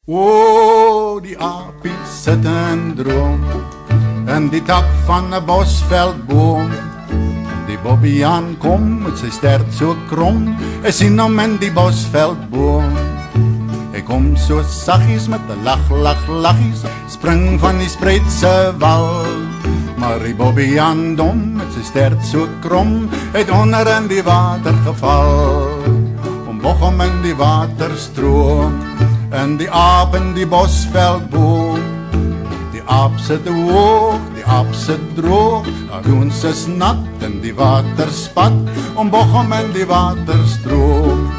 O, die aapie sit en droom in die tak van 'n bosveldboom. Die bobbejaan kom met sy stert so krom, hy sien hom in die bosveldboom. Hy kom so saggies met 'n laggies, spring van die spreidse wal. Maar die bobbejaan dom met sy stert so krom, het onder in die water geval. Omboog hom in die waterstroom, en die aap in die bosveldboom. Die aap sit hoog, die aap sit droog, Adoens is nat in die waterspat, omboog hom in die waterstroom.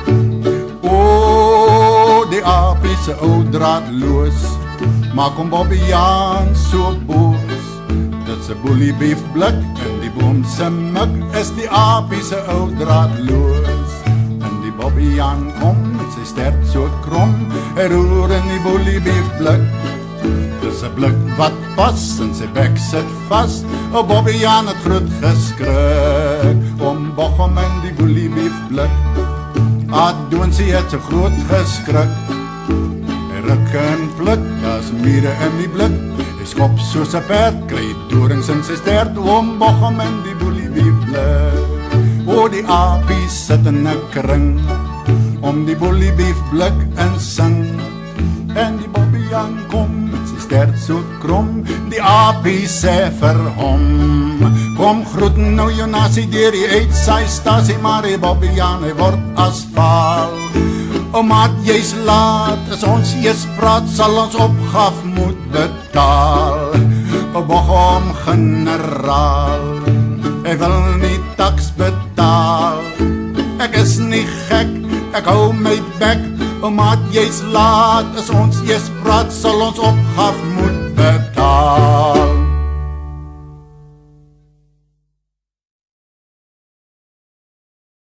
O, die aap is 'n ou draadloos, maak hom bobbejaan so boos. Dit se boeliebeef blik in die boom se mik, is die aap is 'n ou draadloos. En die bobbejaan kom met sy stert so krom, hy roer in die boeliebeef blik. Dis 'n blik wat pas en sy bek sit vas, o bobbejaan het groot geskrik, omboog hom in die boeliebeef blik. Adoensie het so groot geskrik, hy ruk en pluk, as mure in die blik. Hy skop soos 'n perd, kry dorings in sy stert, omboog hom in die boeliebeef blik. O, die aapie sit in 'n kring, om die boeliebeef blik en sing. En die bobbejaan kom met sy stert so krom, die aapie sê vir hom, kom groet nou jou nasie deur die uitsaaistasie, maar die bobbejaan hy word as faal. O maat, jy's laat, as ons eers praat, sal ons opgaf moet betaal. O boog hom generaal, hy wil nie taks betaal. Ek is nie gek, ek hou my bek, o maat, jy's laat, as ons eers praat, sal ons opgaf moet betaal.